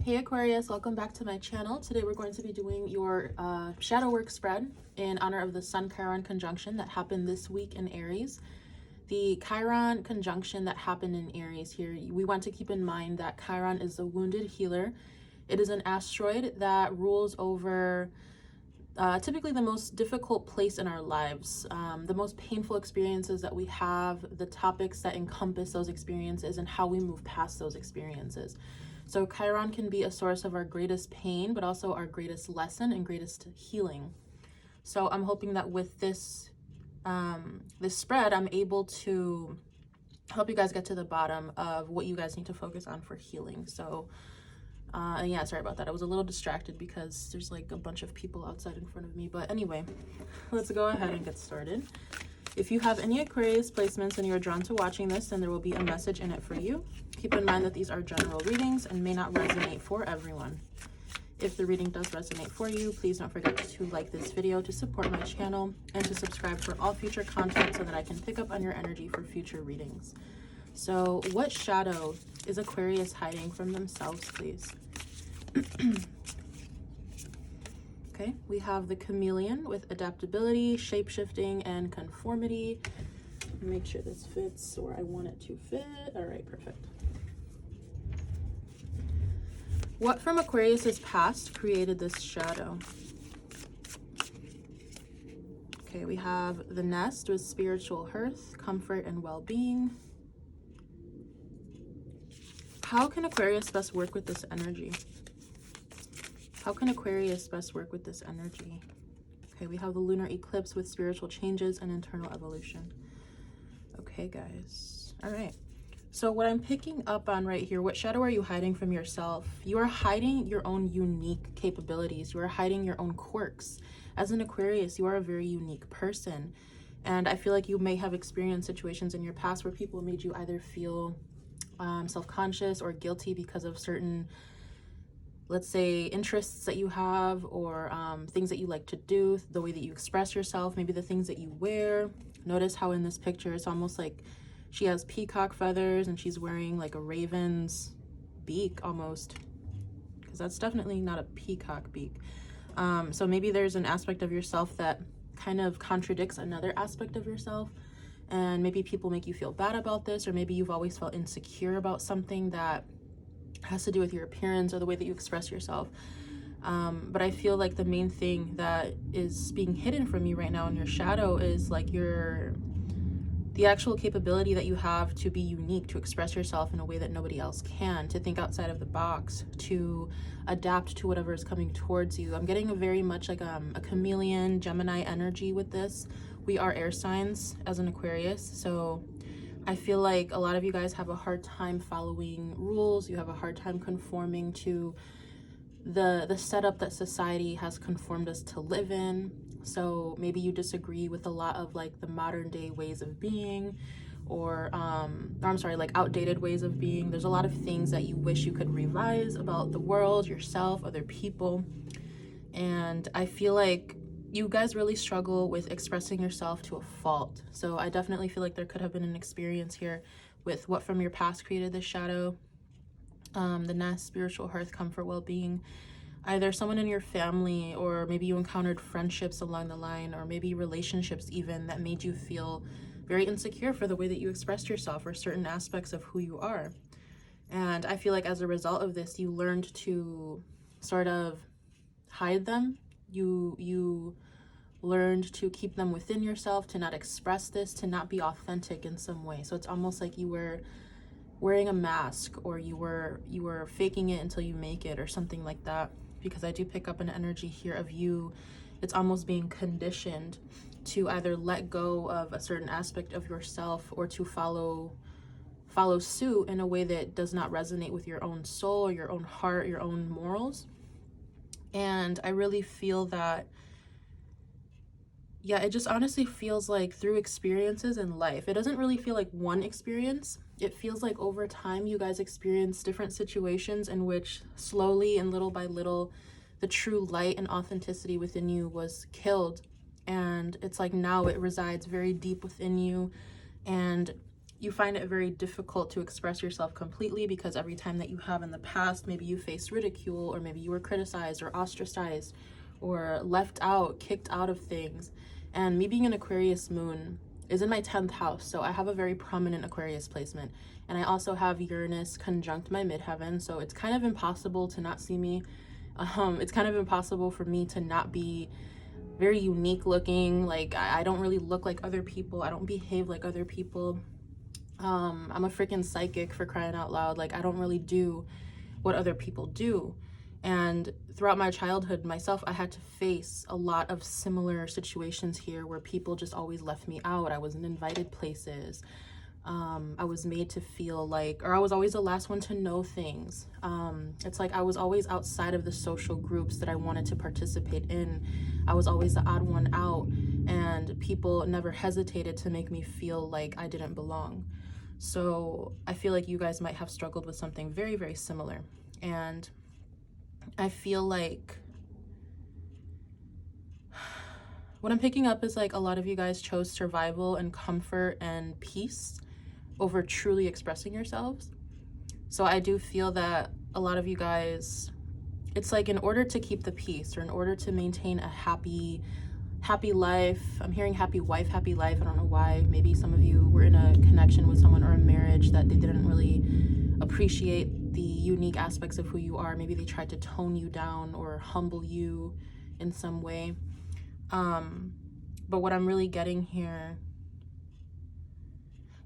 Hey Aquarius, welcome back to my channel. Today we're going to be doing your shadow work spread in honor of the Sun Chiron conjunction that happened this week in Aries. The Chiron conjunction that happened in Aries here, we want to keep in mind that Chiron is the wounded healer. It is an asteroid that rules over typically the most difficult place in our lives, the most painful experiences that we have, the topics that encompass those experiences, and how we move past those experiences. So Chiron can be a source of our greatest pain, but also our greatest lesson and greatest healing. So I'm hoping that with this this spread, I'm able to help you guys get to the bottom of what you guys need to focus on for healing. So and yeah, sorry about that. I was a little distracted because there's like a bunch of people outside in front of me. But anyway, let's go ahead and get started. If you have any Aquarius placements and you're drawn to watching this, then there will be a message in it for you. Keep in mind that these are general readings and may not resonate for everyone. If the reading does resonate for you, please don't forget to like this video to support my channel and to subscribe for all future content so that I can pick up on your energy for future readings. So what shadow is Aquarius hiding from themselves, please? Okay, we have the chameleon with adaptability, shape-shifting, and conformity. Make sure this fits where I want it to fit. All right, perfect. What from Aquarius's past created this shadow? Okay, we have the nest with spiritual hearth, comfort, and well-being. How can Aquarius best work with this energy? How can Aquarius best work with this energy? Okay, we have the lunar eclipse with spiritual changes and internal evolution. Okay, guys. All right. So what I'm picking up on right here, what shadow are you hiding from yourself? You are hiding your own unique capabilities. You are hiding your own quirks. As an Aquarius, you are a very unique person. And I feel like you may have experienced situations in your past where people made you either feel self-conscious or guilty because of certain, let's say, interests that you have, or things that you like to do, the way that you express yourself, maybe the things that you wear. Notice how in this picture it's almost like she has peacock feathers and she's wearing like a raven's beak almost, because that's definitely not a peacock beak. So maybe there's an aspect of yourself that kind of contradicts another aspect of yourself, and maybe people make you feel bad about this, or maybe you've always felt insecure about something that has to do with your appearance or the way that you express yourself. But I feel like the main thing that is being hidden from you right now in your shadow is like the actual capability that you have to be unique, to express yourself in a way that nobody else can, to think outside of the box, to adapt to whatever is coming towards you. I'm getting a very much like a chameleon Gemini energy with this. We are air signs as an Aquarius, so I feel like a lot of you guys have a hard time following rules. You have a hard time conforming to the setup that society has conformed us to live in. So maybe you disagree with a lot of like the modern day ways of being, or I'm sorry, like outdated ways of being. There's a lot of things that you wish you could revise about the world, yourself, other people. And I feel like you guys really struggle with expressing yourself to a fault. So I definitely feel like there could have been an experience here with what from your past created this shadow. The nest, spiritual hearth, comfort, well-being. Either someone in your family, or maybe you encountered friendships along the line, or maybe relationships even, that made you feel very insecure for the way that you expressed yourself or certain aspects of who you are. And I feel like as a result of this, you learned to sort of hide them. You learned to keep them within yourself, to not express this, to not be authentic in some way. So it's almost like you were wearing a mask, or you were faking it until you make it, or something like that. Because I do pick up an energy here of you, it's almost being conditioned to either let go of a certain aspect of yourself, or to follow suit in a way that does not resonate with your own soul, or your own heart, your own morals. And I really feel that, yeah, it just honestly feels like through experiences in life, it doesn't really feel like one experience. It feels like over time you guys experience different situations in which slowly and little by little the true light and authenticity within you was killed. And it's like now it resides very deep within you, and you find it very difficult to express yourself completely, because every time that you have in the past, maybe you faced ridicule, or maybe you were criticized or ostracized or left out, kicked out of things. And me being an Aquarius moon is in my 10th house, so I have a very prominent Aquarius placement. And I also have Uranus conjunct my midheaven, so it's kind of impossible to not see me. It's kind of impossible for me to not be very unique looking. Like, I don't really look like other people. I don't behave like other people. I'm a freaking psychic, for crying out loud. Like, I don't really do what other people do. And throughout my childhood myself, I had to face a lot of similar situations here where people just always left me out. I wasn't invited places. I was made to feel like, or I was always the last one to know things. It's like I was always outside of the social groups that I wanted to participate in. I was always the odd one out, and people never hesitated to make me feel like I didn't belong. So I feel like you guys might have struggled with something very, very similar. And I feel like what I'm picking up is like a lot of you guys chose survival and comfort and peace over truly expressing yourselves. So I do feel that a lot of you guys, it's like in order to keep the peace, or in order to maintain a happy life. I'm hearing happy wife, happy life. I don't know why. Maybe some of you were in a connection with someone or a marriage that they didn't really appreciate the unique aspects of who you are. Maybe they tried to tone you down or humble you in some way. But what I'm really getting here,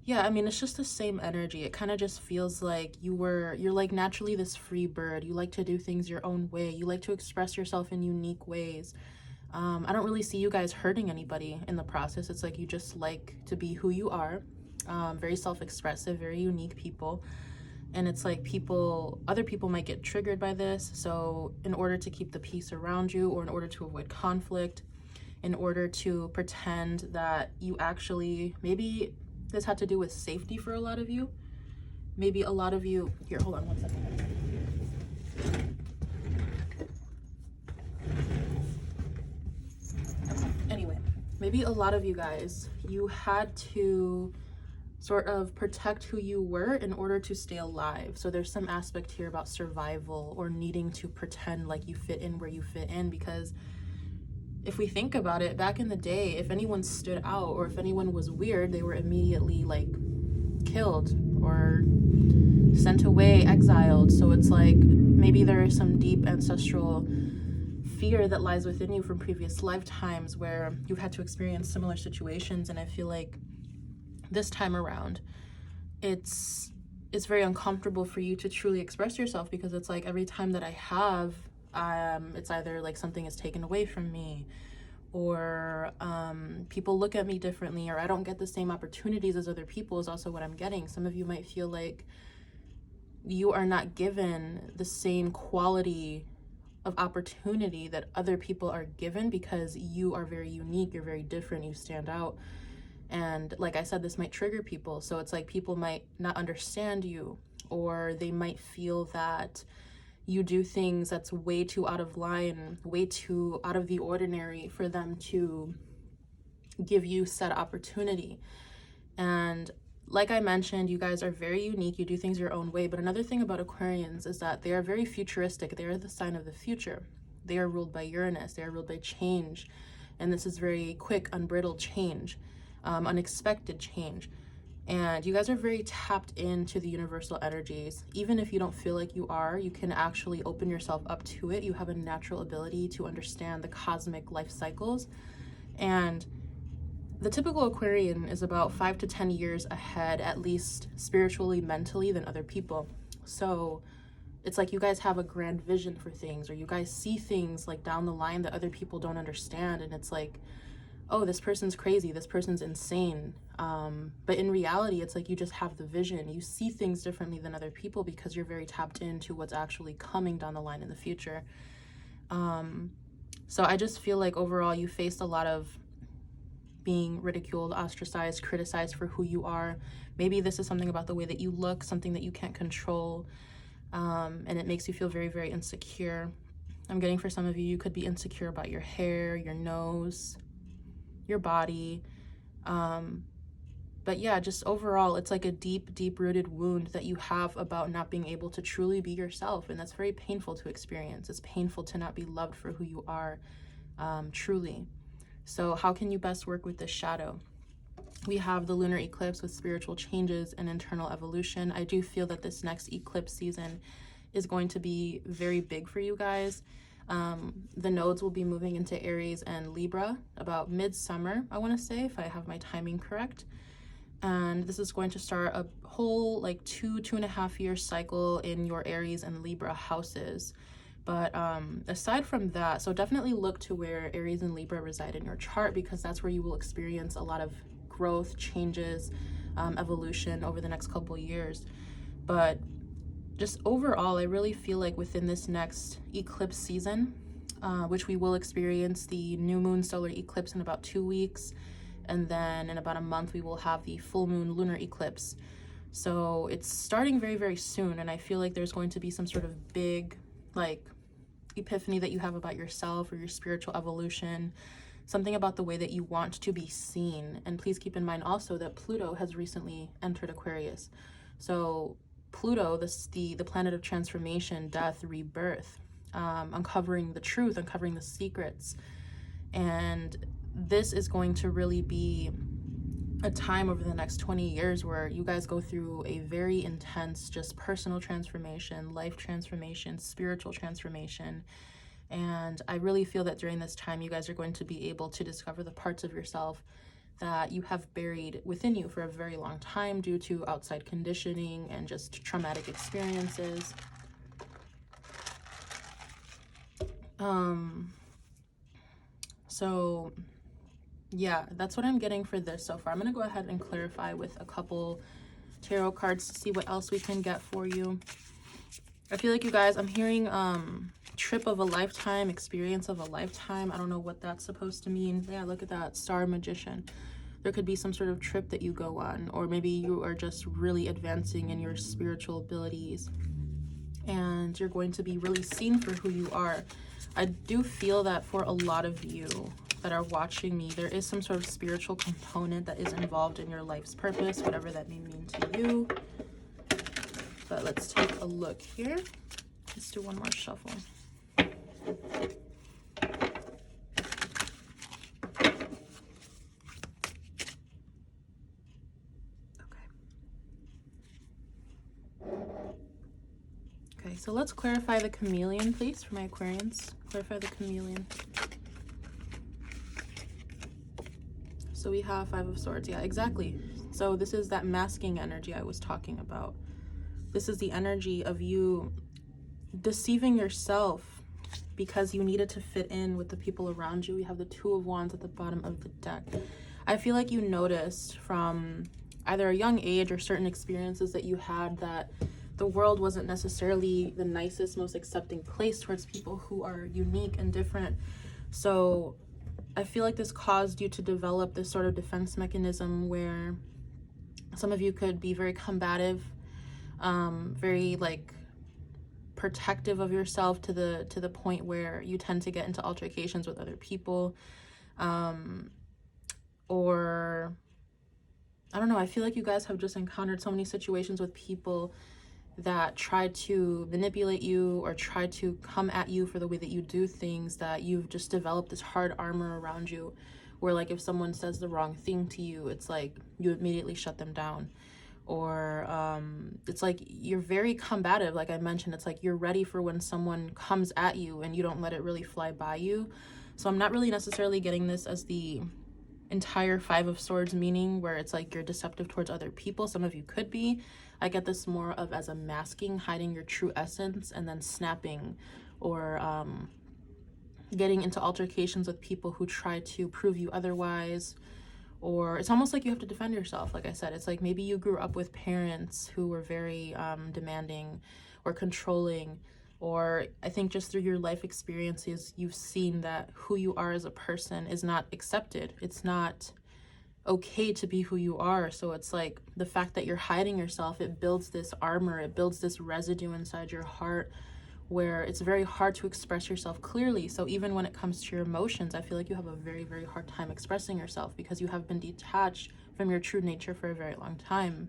yeah, I mean, it's just the same energy. It kind of just feels like you're like naturally this free bird. You like to do things your own way. You like to express yourself in unique ways. I don't really see you guys hurting anybody in the process. It's like you just like to be who you are. Very self-expressive, very unique people. And it's like other people might get triggered by this. So in order to keep the peace around you, or in order to avoid conflict, in order to pretend that you actually, maybe this had to do with safety for a lot of you. Maybe a lot of you, here, hold on one second. Anyway, maybe a lot of you guys, you had to sort of protect who you were in order to stay alive. So there's some aspect here about survival, or needing to pretend like you fit in where you fit in, because if we think about it, back in the day, if anyone stood out or if anyone was weird, they were immediately like killed or sent away, exiled. So it's like maybe there is some deep ancestral fear that lies within you from previous lifetimes where you've had to experience similar situations. And I feel like this time around, it's very uncomfortable for you to truly express yourself, because it's like every time that I have, it's either like something is taken away from me, or people look at me differently, or I don't get the same opportunities as other people is also what I'm getting. Some of you might feel like you are not given the same quality of opportunity that other people are given, because you are very unique, you're very different, you stand out. And like I said, this might trigger people. So it's like people might not understand you, or they might feel that you do things that's way too out of line, way too out of the ordinary for them to give you said opportunity. And like I mentioned, you guys are very unique. You do things your own way. But another thing about Aquarians is that they are very futuristic. They are the sign of the future. They are ruled by Uranus. They are ruled by change. And this is very quick, unbridled change, unexpected change. And you guys are very tapped into the universal energies. Even if you don't feel like you are, you can actually open yourself up to it. You have a natural ability to understand the cosmic life cycles. And the typical Aquarian is about 5 to 10 years ahead, at least spiritually, mentally, than other people. So it's like you guys have a grand vision for things, or you guys see things like down the line that other people don't understand. And it's like, oh, this person's crazy, this person's insane. But in reality, it's like you just have the vision. You see things differently than other people because you're very tapped into what's actually coming down the line in the future. So I just feel like overall you faced a lot of being ridiculed, ostracized, criticized for who you are. Maybe this is something about the way that you look, something that you can't control, and it makes you feel very, very insecure. I'm getting for some of you, you could be insecure about your hair, your nose, your body. But yeah, just overall, it's like a deep rooted wound that you have about not being able to truly be yourself. And that's very painful to experience. It's painful to not be loved for who you are, truly. So how can you best work with this shadow? We have the lunar eclipse with spiritual changes and internal evolution. I do feel that this next eclipse season is going to be very big for you guys. The nodes will be moving into Aries and Libra about midsummer, I want to say, if I have my timing correct. And this is going to start a whole like 2.5 year cycle in your Aries and Libra houses. But aside from that, so definitely look to where Aries and Libra reside in your chart, because that's where you will experience a lot of growth, changes, evolution over the next couple years. But just overall, I really feel like within this next eclipse season, which we will experience the new moon solar eclipse in about 2 weeks, and then in about a month we will have the full moon lunar eclipse. So it's starting very soon, and I feel like there's going to be some sort of big like epiphany that you have about yourself or your spiritual evolution, something about the way that you want to be seen. And please keep in mind also that Pluto has recently entered Aquarius. So Pluto, the planet of transformation, death, rebirth, uncovering the truth, uncovering the secrets. And this is going to really be a time over the next 20 years where you guys go through a very intense just personal transformation, life transformation, spiritual transformation. And I really feel that during this time you guys are going to be able to discover the parts of yourself that you have buried within you for a very long time due to outside conditioning and just traumatic experiences. So yeah, that's what I'm getting for this so far. I'm going to go ahead and clarify with a couple tarot cards to see what else we can get for you. I feel like you guys, I'm hearing trip of a lifetime, experience of a lifetime. I don't know what that's supposed to mean. Yeah, look at that, Star Magician. There could be some sort of trip that you go on, or maybe you are just really advancing in your spiritual abilities and you're going to be really seen for who you are. I do feel that for a lot of you that are watching me, there is some sort of spiritual component that is involved in your life's purpose, whatever that may mean to you. But let's take a look here. Let's do one more shuffle. Okay, so let's clarify the chameleon, please, for my Aquarians. Clarify the chameleon. So we have Five of Swords. Yeah, exactly. So this is that masking energy I was talking about. This is the energy of you deceiving yourself because you needed to fit in with the people around you. We have the Two of Wands at the bottom of the deck. I feel like you noticed from either a young age or certain experiences that you had that the world wasn't necessarily the nicest, most accepting place towards people who are unique and different. So I feel like this caused you to develop this sort of defense mechanism where some of you could be very combative, very like protective of yourself to the point where you tend to get into altercations with other people, or I don't know, I feel like you guys have just encountered so many situations with people that try to manipulate you or try to come at you for the way that you do things, that you've just developed this hard armor around you where like if someone says the wrong thing to you, it's like you immediately shut them down. Or it's like you're very combative, like I mentioned. It's like you're ready for when someone comes at you and you don't let it really fly by you. So I'm not really necessarily getting this as the entire Five of Swords meaning where it's like you're deceptive towards other people. Some of you could be. I get this more of as a masking, hiding your true essence, and then snapping or getting into altercations with people who try to prove you otherwise. Or it's almost like you have to defend yourself. Like I said, it's like maybe you grew up with parents who were very demanding or controlling, or I think just through your life experiences, you've seen that who you are as a person is not accepted. It's not okay to be who you are. So it's like the fact that you're hiding yourself, it builds this armor, it builds this residue inside your heart where it's very hard to express yourself clearly. So even when it comes to your emotions, I feel like you have a very hard time expressing yourself because you have been detached from your true nature for a very long time.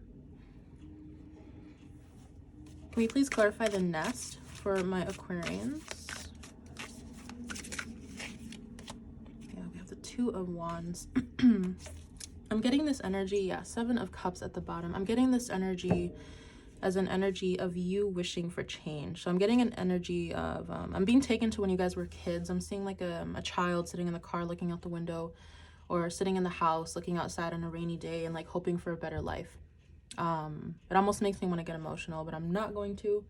Can we please clarify the nest for my Aquarians? Yeah, we have the Two of Wands. I'm getting this energy, yeah, Seven of Cups at the bottom. I'm getting this energy as an energy of you wishing for change. So I'm getting an energy of, I'm being taken to when you guys were kids. I'm seeing like a child sitting in the car looking out the window, or sitting in the house looking outside on a rainy day and like hoping for a better life. It almost makes me want to get emotional, but I'm not going to.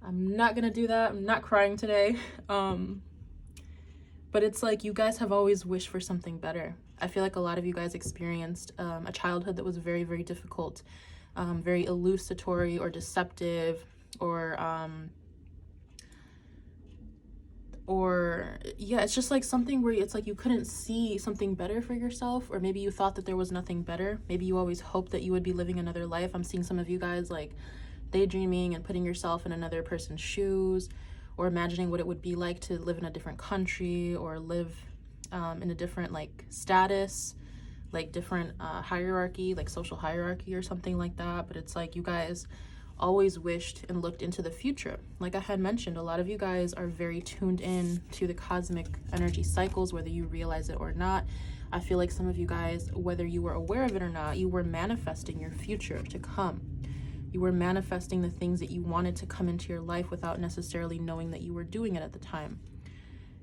I'm not gonna do that. I'm not crying today. But it's like you guys have always wished for something better. I feel like a lot of you guys experienced a childhood that was very, very difficult, very elucidatory or deceptive, or yeah, it's just like something where it's like you couldn't see something better for yourself, or maybe you thought that there was nothing better. Maybe you always hoped that you would be living another life. I'm seeing some of you guys like daydreaming and putting yourself in another person's shoes, or imagining what it would be like to live in a different country, or live in a different like status, like different hierarchy, like social hierarchy or something like that. But it's like you guys always wished and looked into the future. Like I had mentioned, a lot of you guys are very tuned in to the cosmic energy cycles, whether you realize it or not. I feel like some of you guys, whether you were aware of it or not, you were manifesting your future to come. You were manifesting the things that you wanted to come into your life without necessarily knowing that you were doing it at the time.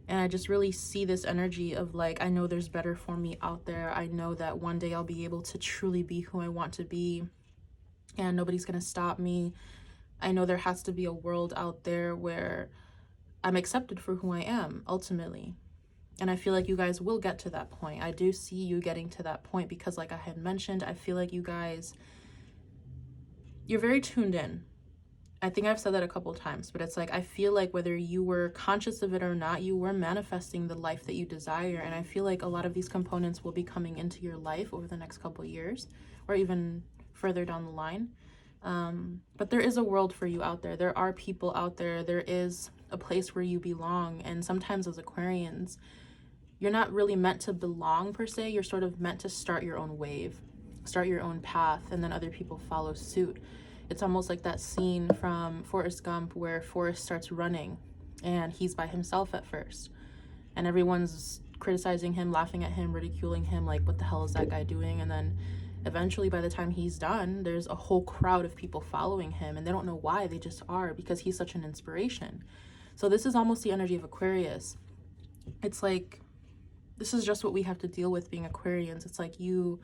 And I just really see this energy of like, I know there's better for me out there. I know that one day I'll be able to truly be who I want to be, and nobody's gonna stop me. I know there has to be a world out there where I'm accepted for who I am, ultimately. And I feel like you guys will get to that point. I do see you getting to that point because like I had mentioned, I feel like you guys, you're very tuned in. I think I've said that a couple of times, but it's like, I feel like whether you were conscious of it or not, you were manifesting the life that you desire. And I feel like a lot of these components will be coming into your life over the next couple of years, or even further down the line. But there is a world for you out there. There are people out there. There is a place where you belong. And sometimes as Aquarians, you're not really meant to belong per se. You're sort of meant to start your own wave, start your own path, and then other people follow suit. It's almost like that scene from Forrest Gump where Forrest starts running and he's by himself at first. And everyone's criticizing him, laughing at him, ridiculing him, like, what the hell is that guy doing? And then eventually, by the time he's done, there's a whole crowd of people following him, and they don't know why, they just are, because he's such an inspiration. So this is almost the energy of Aquarius. It's like, this is just what we have to deal with being Aquarians. It's like you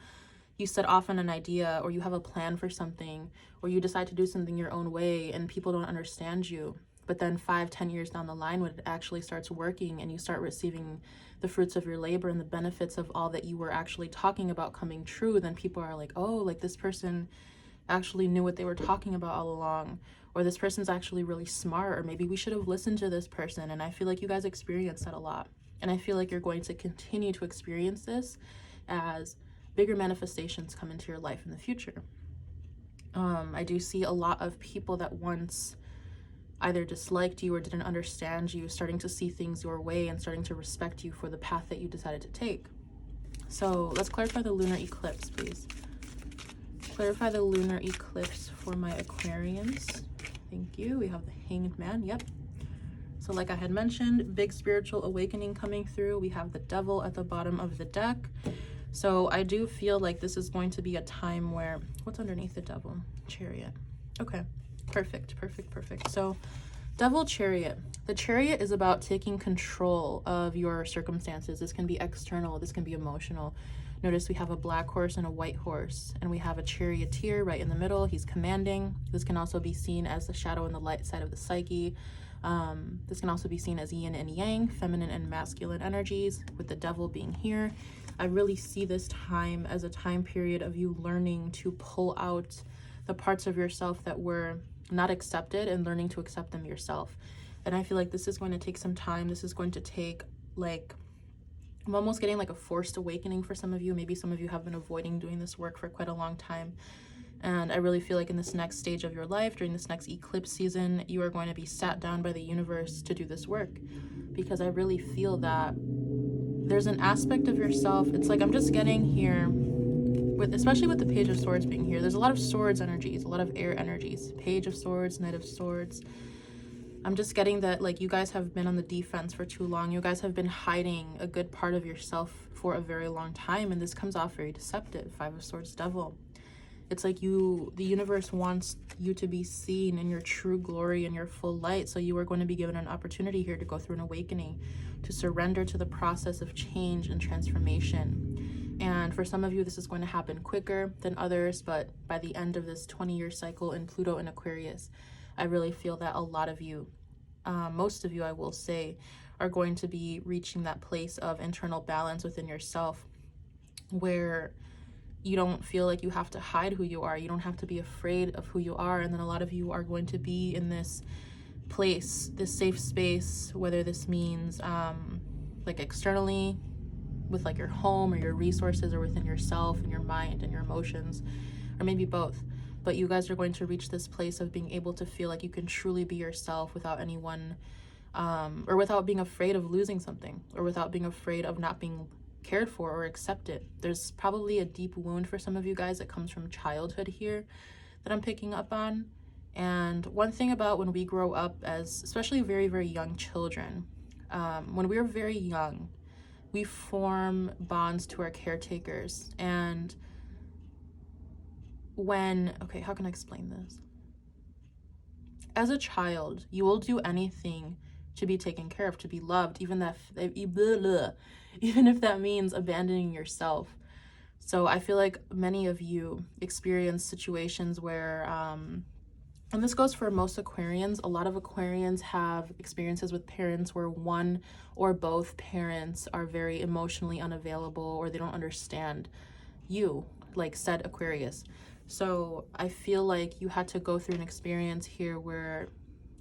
set off on an idea, or you have a plan for something, or you decide to do something your own way, and people don't understand you. But then 5-10 years down the line, when it actually starts working and you start receiving the fruits of your labor and the benefits of all that you were actually talking about coming true, then people are like, oh, like this person actually knew what they were talking about all along, or this person's actually really smart, or maybe we should have listened to this person. And I feel like you guys experience that a lot. And I feel like you're going to continue to experience this as bigger manifestations come into your life in the future. I do see a lot of people that once either disliked you or didn't understand you starting to see things your way and starting to respect you for the path that you decided to take. So let's clarify the lunar eclipse, please. Clarify the lunar eclipse for my Aquarians. Thank you. We have the Hanged Man. Yep. So like I had mentioned, big spiritual awakening coming through. We have the Devil at the bottom of the deck. So I do feel like this is going to be a time where, what's underneath the Devil? Chariot. Okay. Perfect. So Devil, Chariot. The Chariot is about taking control of your circumstances. This can be external. This can be emotional. Notice we have a black horse and a white horse, and we have a charioteer right in the middle. He's commanding. This can also be seen as the shadow and the light side of the psyche. This can also be seen as yin and yang, feminine and masculine energies, with the Devil being here. I really see this time as a time period of you learning to pull out the parts of yourself that were not accepted and learning to accept them yourself. And I feel like this is going to take some time. This is going to take, like, I'm almost getting like a forced awakening for some of you. Maybe some of you have been avoiding doing this work for quite a long time. And I really feel like in this next stage of your life, during this next eclipse season, you are going to be sat down by the universe to do this work. Because I really feel that there's an aspect of yourself. It's like, I'm just getting here especially with the Page of Swords being here, there's a lot of swords energies, a lot of air energies. Page of Swords, Knight of Swords. I'm just getting that, like, you guys have been on the defense for too long. You guys have been hiding a good part of yourself for a very long time, and this comes off very deceptive. Five of Swords, Devil. It's like the universe wants you to be seen in your true glory and your full light. So you are going to be given an opportunity here to go through an awakening, to surrender to the process of change and transformation. And for some of you, this is going to happen quicker than others, but by the end of this 20-year cycle in Pluto and Aquarius, I really feel that a lot of you, most of you, I will say, are going to be reaching that place of internal balance within yourself where you don't feel like you have to hide who you are. You don't have to be afraid of who you are. And then a lot of you are going to be in this place, this safe space, whether this means like externally with like your home or your resources, or within yourself and your mind and your emotions, or maybe both. But you guys are going to reach this place of being able to feel like you can truly be yourself without anyone, or without being afraid of losing something, or without being afraid of not being cared for or accepted. There's probably a deep wound for some of you guys that comes from childhood here that I'm picking up on. And one thing about when we grow up as especially very, very young children, when we're very young, we form bonds to our caretakers. And okay, how can I explain this? As a child, you will do anything to be taken care of, to be loved, even if that means abandoning yourself. So I feel like many of you experience situations where, and this goes for most Aquarians, a lot of Aquarians have experiences with parents where one or both parents are very emotionally unavailable, or they don't understand you, like said Aquarius. So I feel like you had to go through an experience here where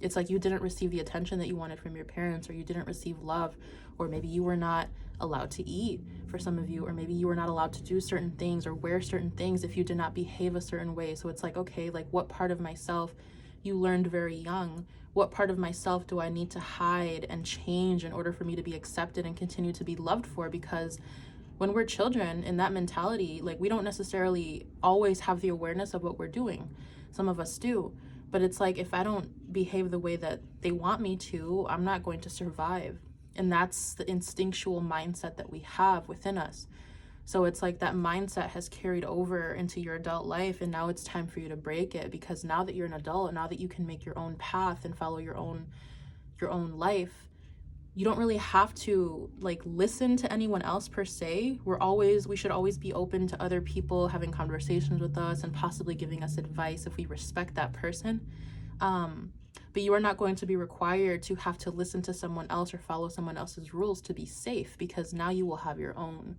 it's like you didn't receive the attention that you wanted from your parents, or you didn't receive love, or maybe you were not allowed to eat for some of you, or maybe you were not allowed to do certain things or wear certain things if you did not behave a certain way. So it's like, okay, like what part of myself, you learned very young, what part of myself do I need to hide and change in order for me to be accepted and continue to be loved for? Because when we're children in that mentality, like we don't necessarily always have the awareness of what we're doing. Some of us do, but it's like, if I don't behave the way that they want me to, I'm not going to survive. And that's the instinctual mindset that we have within us. So it's like that mindset has carried over into your adult life, and now it's time for you to break it, because now that you're an adult, now that you can make your own path and follow your own life, you don't really have to like listen to anyone else per se. We should always be open to other people having conversations with us and possibly giving us advice if we respect that person. But you are not going to be required to have to listen to someone else or follow someone else's rules to be safe, because now you will have your own.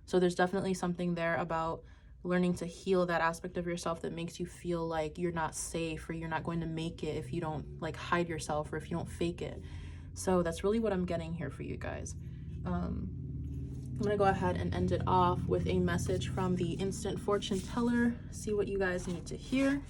So there's definitely something there about learning to heal that aspect of yourself that makes you feel like you're not safe, or you're not going to make it if you don't like hide yourself, or if you don't fake it. So that's really what I'm getting here for you guys. I'm gonna go ahead and end it off with a message from the Instant Fortune Teller. See what you guys need to hear.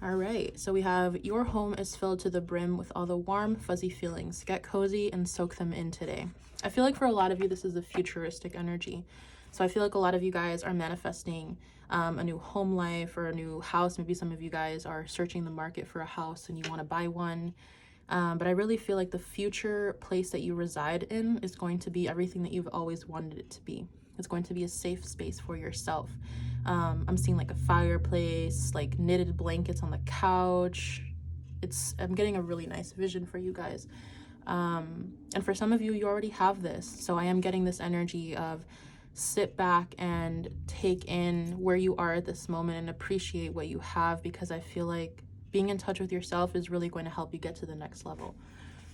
All right, so we have, your home is filled to the brim with all the warm, fuzzy feelings. Get cozy and soak them in today. I feel like for a lot of you, this is a futuristic energy. So I feel like a lot of you guys are manifesting a new home life or a new house. Maybe some of you guys are searching the market for a house and you want to buy one. But I really feel like the future place that you reside in is going to be everything that you've always wanted it to be. It's going to be a safe space for yourself. I'm seeing like a fireplace, like knitted blankets on the couch. I'm getting a really nice vision for you guys. And for some of you, you already have this. So I am getting this energy of sit back and take in where you are at this moment and appreciate what you have, because I feel like being in touch with yourself is really going to help you get to the next level.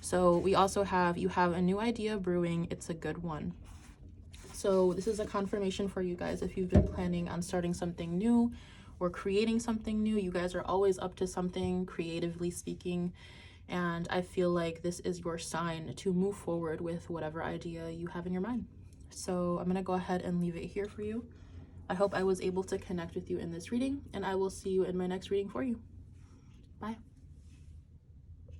So we also have, you have a new idea brewing. It's a good one. So this is a confirmation for you guys. If you've been planning on starting something new or creating something new, you guys are always up to something, creatively speaking. And I feel like this is your sign to move forward with whatever idea you have in your mind. So I'm going to go ahead and leave it here for you. I hope I was able to connect with you in this reading, and I will see you in my next reading for you. Bye.